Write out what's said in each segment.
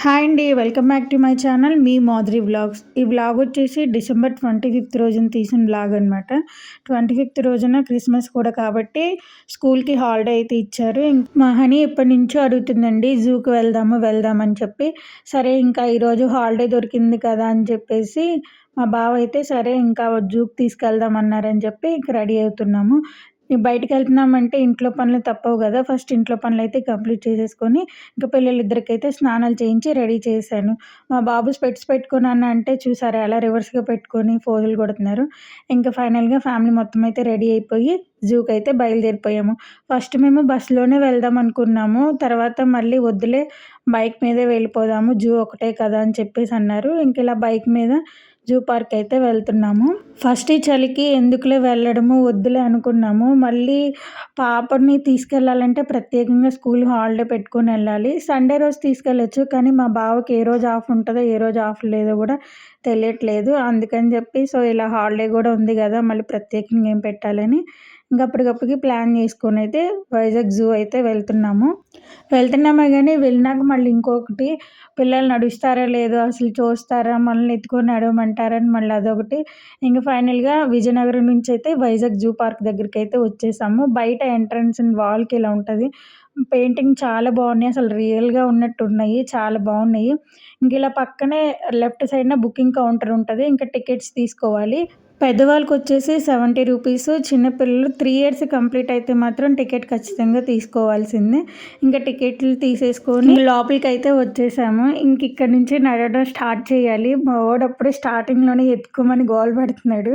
Hi అండి. Welcome back to my channel me Madhuri vlogs. ఈ vlog వచ్చేసి డిసెంబర్ 25th రోజున తీసిన వ్లాగ్ అనమాట. 25th రోజున క్రిస్మస్ కూడా కాబట్టి స్కూల్‌కి హాలిడే అయితే ఇచ్చారు. మా హనీ ఎప్పటినుంచో అడుగుతుందండి జూకి వెళ్దాం అని చెప్పి. సరే ఇంకా ఈరోజు హాలిడే దొరికింది కదా అని చెప్పేసి మా బావ అయితే సరే ఇంకా జూకి తీసుకెళ్దాం అన్నారని చెప్పి ఇంక రెడీ అవుతున్నాము. బయటికెళ్తున్నామంటే ఇంట్లో పనులు తప్పవు గదా! ఫస్ట్ ఇంట్లో పనులైతే కంప్లీట్ చేసేసుకొని, ఇంక పిల్లలిద్దరికైతే స్నానాలు చేయించి రెడీ చేశాను. మా బాబు స్పెట్స్ పెట్టుకున్నాను అంటే చూసారా ఎలా రివర్స్‌గా పెట్టుకొని ఫోజులు కొడుతున్నారు. ఇంక ఫైనల్‌గా ఫ్యామిలీ మొత్తం అయితే రెడీ అయిపోయి జూకైతే బయలుదేరిపోయాము. ఫస్ట్ మేము బస్‌లోనే వెళ్దాం అనుకున్నాము. తర్వాత మళ్ళీ వద్దులే బైక్ మీదే వెళ్ళిపోదాము. జూ ఒకటే కదా అని చెప్పేసి అన్నారు. ఇంకిలా బైక్ మీద జూ పార్క్ అయితే వెళ్తున్నాము. ఫస్ట్ ఈ చలికి ఎందుకులే వెళ్ళడము, వద్దులే అనుకున్నాము. మళ్ళీ పాపని తీసుకెళ్ళాలంటే ప్రత్యేకంగా స్కూల్ హాలిడే పెట్టుకొని వెళ్ళాలి. సండే రోజు తీసుకెళ్ళొచ్చు. కానీ మా బావకి ఏ రోజు ఆఫ్ ఉంటదో, ఏ రోజు ఆఫ్ లేదో కూడా తెలియట్లేదు. అందుకని చెప్పి ఇలా హాలిడే కూడా ఉంది కదా! మళ్ళీ ప్రత్యేకంగా ఏం పెట్టాలని ఇంక అప్పటికప్పటికి ప్లాన్ చేసుకొని అయితే వైజాగ్ జూ అయితే వెళ్తున్నామే కానీ వెళ్ళినాక మళ్ళీ ఇంకొకటి పిల్లలు నడుస్తారా లేదో అసలు చూస్తారా మనల్ని ఎత్తుకొని నడవమంటారని మళ్ళీ అదొకటి. ఇంక ఫైనల్‌గా విజయనగరం నుంచి అయితే వైజాగ్ జూ పార్క్ దగ్గరికైతే వచ్చేసాము. బయట ఎంట్రన్స్ వాల్‌కి ఇలా ఉంటది. పెయింటింగ్ చాలా బాగున్నాయి. అసలు రియల్‌గా ఉన్నట్టున్నాయి. చాలా బాగున్నాయి. ఇంక ఇలా పక్కనే లెఫ్ట్ సైడ్‌న బుకింగ్ కౌంటర్ ఉంటది. ఇంకా టికెట్స్ తీసుకోవాలి. పెద్దవాళ్ళకొచ్చేసి రూ. 70. చిన్న పిల్లలు 3 ఇయర్స్ కంప్లీట్ అయితే మాత్రం టికెట్ ఖచ్చితంగా తీసుకోవాల్సిందే. ఇంకా టికెట్లు తీసేసుకొని లోపలికైతే వచ్చేసాము. ఇంక ఇక్కడి నుంచి నడవడం స్టార్ట్ చేయాలి. మా వోడు అప్పుడే స్టార్టింగ్‌లోనే ఎత్తుకోమని గోల పెడుతున్నాడు.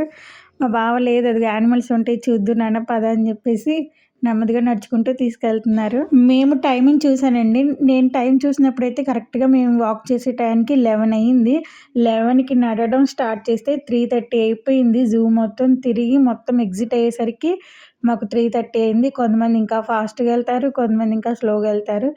మా బావ లేదు అది యానిమల్స్ ఉంటాయి చూద్దురు నాన్న పద అని చెప్పేసి నెమ్మదిగా నడుచుకుంటూ తీసుకెళ్తున్నారు. మేము టైమింగ్ చూసానండి. నేను టైం చూసినప్పుడైతే కరెక్ట్‌గా మేము వాక్ చేసే టైంకి 11 అయింది. 11కి నడవడం స్టార్ట్ చేస్తే 3:30 అయిపోయింది. జూ మొత్తం తిరిగి మొత్తం ఎగ్జిట్ అయ్యేసరికి మాకు 3:30 అయింది. కొంతమంది ఇంకా ఫాస్ట్‌గా వెళ్తారు. కొంతమంది ఇంకా స్లోగా వెళ్తారు.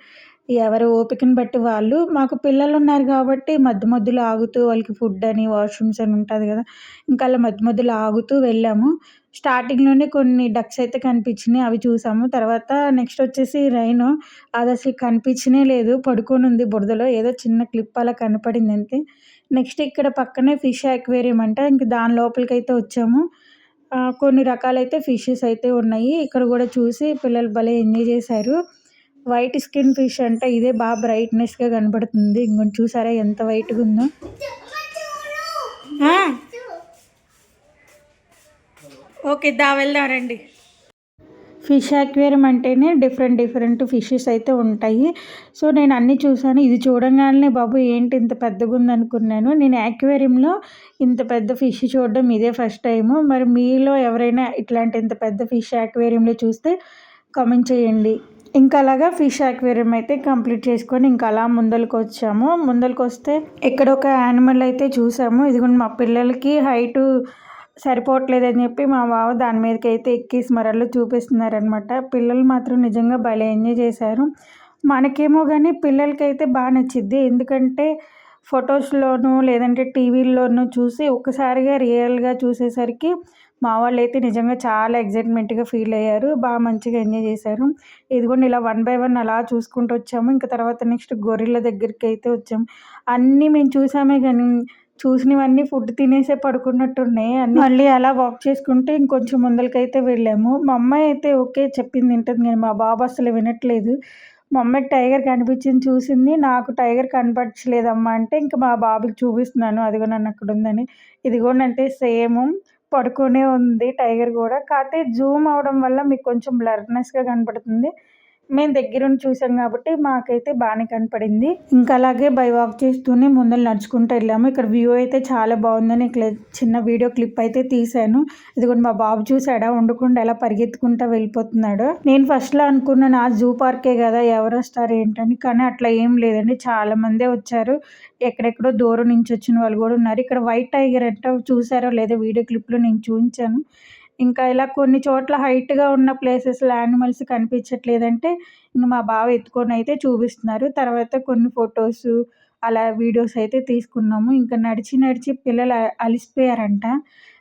ఎవరి ఓపికని బట్టి వాళ్ళు. మాకు పిల్లలున్నారు కాబట్టి మధ్య మధ్యలో ఆగుతూ వాళ్ళకి ఫుడ్ అని, వాష్‌రూమ్స్ అని ఉంటది కదా! ఇంకా అలా మధ్య మధ్యలో ఆగుతూ వెళ్ళాము. స్టార్టింగ్‌లోనే కొన్ని డక్స్ అయితే కనిపించినాయి. అవి చూసాము. తర్వాత నెక్స్ట్ వచ్చేసి రైను. అదసలు కనిపించనే లేదు. పడుకొనుంది బురదలో. ఏదో చిన్న క్లిప్ అలా కనపడింది అంతే. నెక్స్ట్ ఇక్కడ పక్కనే ఫిష్ అక్వేరియం అంట. ఇంక దాని లోపలికైతే వచ్చాము. కొన్ని రకాలైతే ఫిషెస్ అయితే ఉన్నాయి. ఇక్కడ కూడా చూసి పిల్లలు భలే ఎంజాయ్ చేశారు. వైట్ స్కిన్ ఫిష్ అంట. ఇదే బాగా బ్రైట్‌నెస్‌గా కనపడుతుంది. ఇంగోండి చూసారా ఎంత వైట్‌గా ఉందో. ఓకే వెళ్దాం రండి. ఫిష్ అక్వేరియం అంటేనే డిఫరెంట్ ఫిషెస్ అయితే ఉంటాయి. సో నేను అన్నీ చూసాను. ఇది చూడంగానే బాబు ఏంటి ఇంత పెద్దగుందనుకున్నాను. నేను అక్వేరియంలో ఇంత పెద్ద ఫిష్ చూడడం ఇదే ఫస్ట్ టైము. మరి మీలో ఎవరైనా ఇట్లాంటి ఇంత పెద్ద ఫిష్ అక్వేరియంలో చూస్తే కామెంట్ చేయండి. ఇంకా అలాగా ఫిష్ అక్వేరియం అయితే కంప్లీట్ చేసుకొని ఇంకా అలా ముందలకొచ్చాము. ముందలకొస్తే ఇక్కడ ఒక యానిమల్ అయితే చూసాము. ఇదిగోండి మా పిల్లలకి హైటు సరిపోవట్లేదని చెప్పి మా బావ దాని మీదకైతే ఎక్కేసి మరలా చూపిస్తున్నారనమాట. పిల్లలు మాత్రం నిజంగా భలే ఎంజాయ్ చేశారు. మనకేమో కానీ పిల్లలకైతే బాగా నచ్చిద్ది. ఎందుకంటే ఫొటోస్‌లోనూ లేదంటే టీవీల్లోనూ చూసి ఒక్కసారిగా రియల్‌గా చూసేసరికి మా వాళ్ళైతే నిజంగా చాలా ఎక్సైట్‌మెంట్‌గా ఫీల్ అయ్యారు. మంచిగా ఎంజాయ్ చేశారు. ఇదిగోండి ఇలా వన్ బై వన్ అలా చూసుకుంటూ వచ్చాము. ఇంక తర్వాత నెక్స్ట్ గొరిల్లా దగ్గరికైతే వచ్చాము. అన్నీ మేము చూసామే గానీ చూసినవన్నీ ఫుడ్ తినేసే పడుకున్నట్టున్నాయి. మళ్ళీ అలా వాక్ చేసుకుంటూ ఇంకొంచెం ముందలకైతే వెళ్ళాము. మా అమ్మాయి అయితే ఓకే చెప్పింది వింటుంది కానీ మా బాబు అసలు వినట్లేదు. మా అమ్మాయికి టైగర్ కనిపించింది చూసింది. నాకు టైగర్ కనపడట్లేదమ్మా అంటే ఇంక మా బాబుకి చూపిస్తున్నాను. అదిగో నన్ను అక్కడ ఉందని. ఇదిగోండి అంతే సేమ్ పడుకునే ఉంది టైగర్ కూడా. కాకపోతే జూమ్ అవ్వడం వల్ల మీకు కొంచెం బ్లర్‌నెస్‌గా కనపడుతుంది. మేము దగ్గరుండి చూసాం కాబట్టి మాకైతే బాగానే కనపడింది. ఇంకా అలాగే బై వాక్ చేస్తూనే ముందర నడుచుకుంటూ వెళ్ళాము. ఇక్కడ వ్యూ అయితే చాలా బాగుందని చిన్న వీడియో క్లిప్ అయితే తీశాను. ఇదిగోండి మా బాబు చూసాడా ఉండకుండా ఎలా పరిగెత్తుకుంటూ వెళ్ళిపోతున్నాడో. నేను ఫస్ట్‌లో అనుకున్నాను జూ పార్కే కదా ఎవరు వస్తారు ఏంటని. కానీ అట్లా ఏం లేదండి. చాలా మందే వచ్చారు. ఎక్కడెక్కడో దూరం నుంచి వచ్చిన వాళ్ళు కూడా ఉన్నారు. ఇక్కడ వైట్ టైగర్ అంట చూసారో లేదో వీడియో క్లిప్‌లో నేను చూపించాను. ఇంకా ఇలా కొన్ని చోట్ల హైట్‌గా ఉన్న ప్లేసెస్‌లో యానిమల్స్ కనిపించట్లేదంటే ఇంక మా బావ ఎత్తుకొని అయితే చూపిస్తున్నారు. తర్వాత కొన్ని ఫొటోసు అలా వీడియోస్ అయితే తీసుకున్నాము. ఇంకా నడిచి పిల్లలు అలిసిపోయారంట.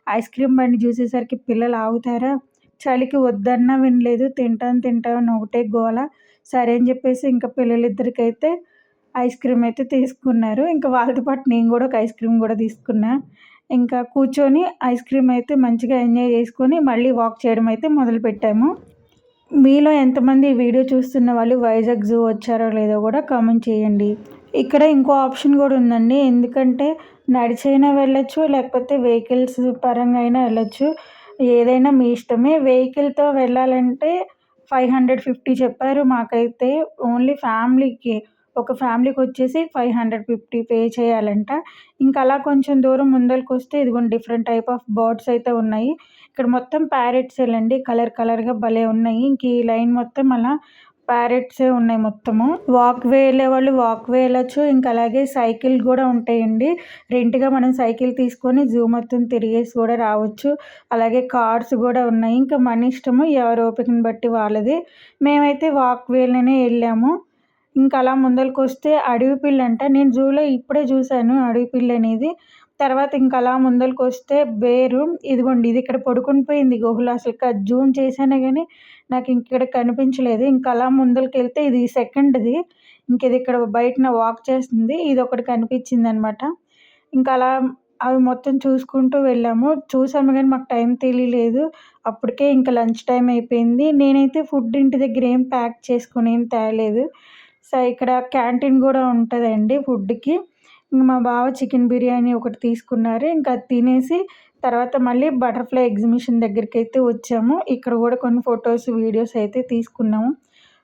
ఐస్ క్రీమ్ బండి చూసేసరికి పిల్లలు ఆగుతారా? చలికి వద్దన్నా వినలేదు. తింటాను అని ఒకటే గోల. సరే అని చెప్పేసి ఇంకా పిల్లలిద్దరికైతే ఐస్ క్రీమ్ అయితే తీసుకున్నారు. ఇంకా వాళ్ళతో పాటు నేను కూడా ఒక ఐస్ క్రీమ్ కూడా తీసుకున్నా. ఇంకా కూర్చొని ఐస్ క్రీమ్ అయితే మంచిగా ఎంజాయ్ చేసుకొని మళ్ళీ వాక్ చేయడం అయితే మొదలుపెట్టాము. మీలో ఎంతమంది ఈ వీడియో చూస్తున్న వాళ్ళు వైజాగ్ జూ వచ్చారో లేదో కూడా కామెంట్ చేయండి. ఇక్కడ ఇంకో ఆప్షన్ కూడా ఉందండి. ఎందుకంటే నడిచైనా వెళ్ళొచ్చు, లేకపోతే వెహికల్స్ పరంగా అయినా వెళ్ళొచ్చు. ఏదైనా మీ ఇష్టమే. వెహికల్‌తో వెళ్ళాలంటే 550 చెప్పారు మాకైతే. ఓన్లీ ఫ్యామిలీకి. ఒక ఫ్యామిలీకొచ్చేసి 550 పే చేయాలంట. ఇంకా అలా కొంచెం దూరం ముందలకొస్తే ఇదిగోండి డిఫరెంట్ టైప్ ఆఫ్ బర్డ్స్ అయితే ఉన్నాయి. ఇక్కడ మొత్తం ప్యారెట్సేలండి. కలర్ కలర్‌గా భలే ఉన్నాయి. ఇంక ఈ లైన్ మొత్తం అలా ప్యారెట్సే ఉన్నాయి మొత్తము. వాక్‌వే వెళ్ళేవాళ్ళు వాక్‌వే వెళ్ళొచ్చు. ఇంకా అలాగే సైకిల్ కూడా ఉంటాయండి. రెంట్‌గా మనం సైకిల్ తీసుకొని జూ మొత్తం తిరిగేసి కూడా రావచ్చు. అలాగే కార్స్ కూడా ఉన్నాయి. ఇంకా మన ఇష్టము. ఎవరి ఓపికని బట్టి వాళ్ళది. మేమైతే వాక్‌వేలోనే వెళ్ళాము. ఇంకా అలా ముందలకొస్తే అడవి పిల్లంట. నేను జూలో ఇప్పుడే చూసాను అడవి పిల్లనేది. తర్వాత ఇంక అలా ముందలకొస్తే బేరు. ఇదిగోండి ఇది ఇక్కడ పడుకొని పోయింది గుహలో. అసలు జూమ్ చేశానే గానీ నాకు ఇక్కడ కనిపించలేదు. ఇంకా అలా ముందలకెళ్తే ఇది సెకండ్‌ది. ఇది ఇక్కడ బయటన వాక్ చేస్తుంది. ఇదొకటి కనిపించిందనమాట. ఇంకా అలా అవి మొత్తం చూసుకుంటూ వెళ్ళాము. చూసాము గానీ మాకు టైం తెలియలేదు. అప్పటికే ఇంకా లంచ్ టైమ్ అయిపోయింది. నేనైతే ఫుడ్ ఇంటి దగ్గర ఏం ప్యాక్ చేసుకొని ఏం తేలేదు. సో, ఇక్కడ క్యాంటీన్ కూడా ఉంటదండి ఫుడ్‌కి. మా బావ చికెన్ బిర్యానీ ఒకటి తీసుకున్నారు. ఇంకా అది తినేసి తర్వాత మళ్ళీ బటర్‌ఫ్లై ఎగ్జిబిషన్ దగ్గరికైతే వచ్చాము. ఇక్కడ కూడా కొన్ని ఫోటోస్, వీడియోస్ అయితే తీసుకున్నాము.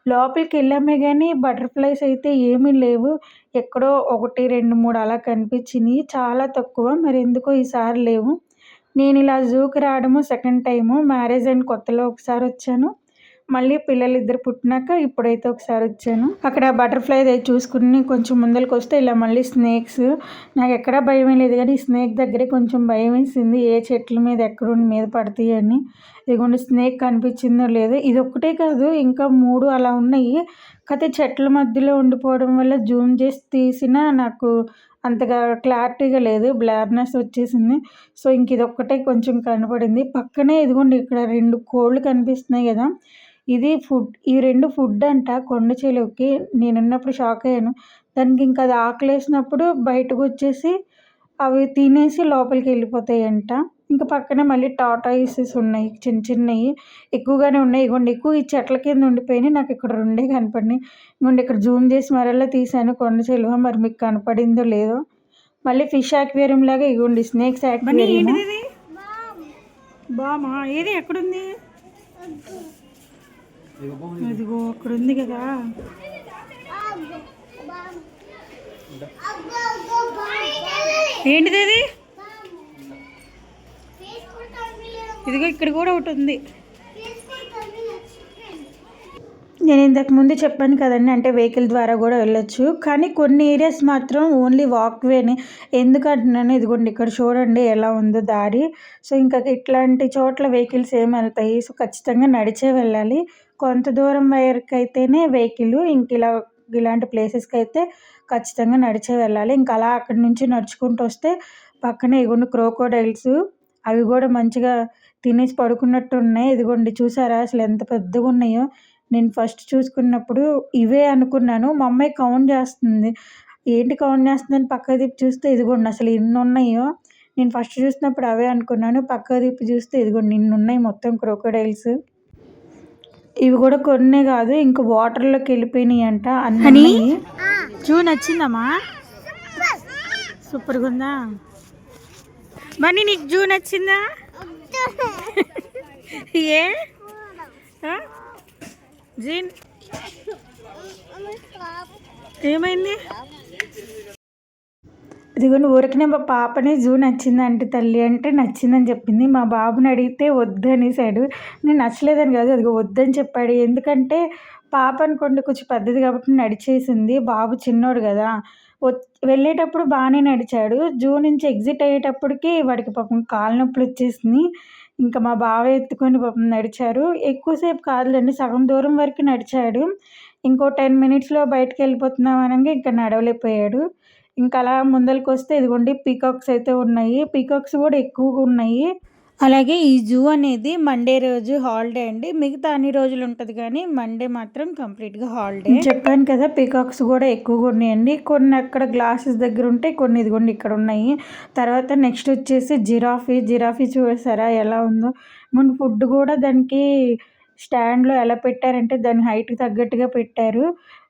లోపలికెళ్ళామే గానీ బటర్‌ఫ్లైస్ అయితే ఏమీ లేవు. ఎక్కడో 1, 2, 3 అలా కనిపించినియి. చాలా తక్కువ. మరెందుకో ఈసారి లేవు. నేనిలా జూకి రావడము సెకండ్ టైము. మ్యారేజ్ అయిన కొత్తలో ఒకసారొచ్చాను. మళ్ళీ పిల్లలిద్దరు పుట్టినాక ఇప్పుడైతే ఒకసారొచ్చాను. అక్కడ బటర్‌ఫ్లైది చూసుకుని కొంచెం ముందలకొస్తే ఇలా మళ్ళీ స్నేక్స్. నాకెక్కడా భయమేం లేదు గానీ ఈ స్నేక్ దగ్గరే కొంచెం భయమేసింది. ఏ చెట్ల మీద ఎక్కడుండి మీద పడతాయని. ఇదిగోండి స్నేక్ కనిపించిందో లేదో. ఇదొక్కటే కాదు ఇంకా 3 అలా ఉన్నాయి. కాతే చెట్ల మధ్యలో ఉండిపోవడం వల్ల జూమ్ చేసి తీసినా నాకు అంతగా క్లారిటీగా లేదు. బ్లర్‌నెస్ వచ్చేసింది. సో, ఇదొక్కటే కొంచెం కనపడింది. పక్కనే ఇదిగోండి ఇక్కడ 2 కోళ్ళు కనిపిస్తున్నాయి గదా! ఇది ఫుడ్. ఈ 2 ఫుడ్ అంట కొండ చిలువకి. నేనున్నప్పుడు షాక్ అయ్యాను. దానికి ఇంకా అది ఆకలేసినప్పుడు బయటకొచ్చేసి అవి తినేసి లోపలికెళ్ళిపోతాయంట. ఇంక పక్కనే మళ్ళీ టార్టాయిసెస్ ఉన్నాయి. చిన్న చిన్నయి. ఎక్కువగానే ఉన్నాయి. ఇగోండి ఎక్కువ ఈ చెట్ల కింద ఉండిపోయినాయి. నాకిక్కడ 2 కనపడినాయి. ఇగోండి ఇక్కడ జూమ్ చేసి మరలా తీశాను కొండ చిలువ. మరి మీకు కనపడిందో లేదో. మళ్ళీ ఫిష్ యాక్వేరియం లాగా ఇగోండి స్నేక్స్ యాక్వేరియం. బామా ఏది ఎక్కడుంది? అదిగో అక్కడ ఉంది కదా. ఏంటిది అది? ఇదిగో ఇక్కడ కూడా ఒకటి ఉంది. నేను ఇంతకు ముందు చెప్పాను కదండి, అంటే వెహికల్ ద్వారా కూడా వెళ్ళొచ్చు. కానీ కొన్ని ఏరియాస్ మాత్రం ఓన్లీ వాక్‌వేనే. ఎందుకంటున్నాను ఇదిగోండి ఇక్కడ చూడండి ఎలా ఉందో దారి. సో, ఇంకా ఇట్లాంటి చోట్ల వెహికల్స్ ఏమి వెళ్తాయి. సో, ఖచ్చితంగా నడిచే వెళ్ళాలి. కొంత దూరం వరకైతేనే వెహికల్. ఇలాంటి ప్లేసెస్‌కైతే ఖచ్చితంగా నడిచే వెళ్ళాలి. ఇంకా అలా అక్కడి నుంచి నడుచుకుంటూ వస్తే పక్కనే ఇదిగోండి క్రోకోడైల్స్. అవి కూడా మంచిగా తినేసి పడుకున్నట్టు ఉన్నాయి. ఇదిగోండి చూసారా అసలు ఎంత పెద్దగా ఉన్నాయో. నేను ఫస్ట్ చూసుకున్నప్పుడు ఇవే అనుకున్నాను. మా అమ్మాయి కౌంట్ చేస్తుంది. ఏంటి కౌంట్ చేస్తుందని పక్కకు తిప్పి చూస్తే ఇదిగోండి అసలు ఎన్నున్నాయో. నేను ఫస్ట్ చూసినప్పుడు అవే అనుకున్నాను. పక్కకు తిప్పి చూస్తే ఇదిగోండి ఇన్నున్నాయి మొత్తం క్రొకోడైల్స్. ఇవి కూడా కొన్నే కాదు ఇంకా వాటర్‌లోకి వెళ్ళిపోయినాయంట అన్నీ. జూ నచ్చిందమ్మా? సూపర్‌గా ఉందా? బన్నీ నీకు జూ నచ్చిందా? ఏ జీన్ ఏమైంది? ఇదిగోండి ఊరికనే మా పాపని జూ నచ్చిందంటే తల్లి అంటే నచ్చిందని చెప్పింది. మా బాబుని అడిగితే వద్దనేసాడు. నేను నచ్చలేదని కాదు అదిగో వద్దని చెప్పాడు. ఎందుకంటే పాప అనుకోండి కొంచెం పెద్దది కాబట్టి నడిచేసింది. బాబు చిన్నోడు కదా. వెళ్ళేటప్పుడు బాగానే నడిచాడు. జూ నుంచి ఎగ్జిట్ అయ్యేటప్పటికి వాడికి పాపం కాళ్ళ నొప్పులు వచ్చేసినాయి. ఇంకా మా బావ ఎత్తుకొని పాపం నడిచారు. ఎక్కువసేపు కాదులేండి సగం దూరం వరకు నడిచాడు. ఇంకో 10 మినిట్స్‌లో బయటికి వెళ్ళిపోతున్నాం అనంగా ఇంకా నడవలేకపోయాడు. ఇంకా అలా ముందలకొస్తే ఇదిగోండి పీకాక్స్ అయితే ఉన్నాయి. పీకాక్స్ కూడా ఎక్కువగా ఉన్నాయి. అలాగే ఈ జూ అనేది మండే రోజు హాలిడే అండి. మిగతా అన్ని రోజులు ఉంటది కానీ మండే మాత్రం కంప్లీట్‌గా హాలిడే. చెప్పాను కదా పీకాక్స్ కూడా ఎక్కువగా ఉన్నాయండి. కొన్ని అక్కడ గ్లాసెస్ దగ్గర ఉంటాయి. కొన్ని ఇదిగోండి ఇక్కడ ఉన్నాయి. తర్వాత నెక్స్ట్ వచ్చేసి జిరాఫీ చూసారా ఎలా ఉందో. మన ఫుడ్ కూడా దానికి స్టాండ్‌లో ఎలా పెట్టారంటే దాని హైట్‌కి తగ్గట్టుగా పెట్టారు.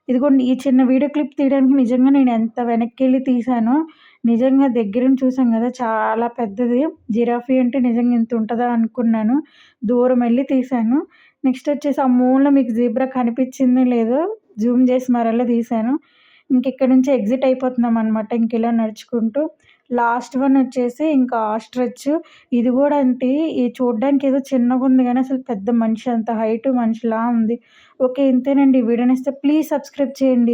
ఇదిగోండి ఈ చిన్న వీడియో క్లిప్ తీయడానికి నిజంగా నేను ఎంత వెనక్కెళ్ళి తీశానో. నిజంగా దగ్గర నుంచి చూసాం కదా చాలా పెద్దది. జిరాఫీ అంటే నిజంగా ఇంత ఉంటదా అనుకున్నాను. దూరం ఎళ్లి తీశాను. నెక్స్ట్ వచ్చేసి ఆ మూల మీకు జీబ్రా కనిపించిందో లేదో జూమ్ చేసి మరలా తీశాను. ఇక్కడ నుంచి ఎగ్జిట్ అయిపోతున్నామనమాట. ఇలా నడుచుకుంటూ. లాస్ట్ వన్ వచ్చేసి ఇంకా ఆస్ట్రిచ్. ఇది కూడా అంటే చూడ్డానికి ఏదో చిన్నగుంది గానీ అసలు పెద్ద మనిషి అంత హైట్ మనిషిలా ఉంది. ఓకే ఇంతేనండి. ఈ వీడియో నచ్చితే ప్లీజ్ సబ్స్క్రైబ్ చేయండి.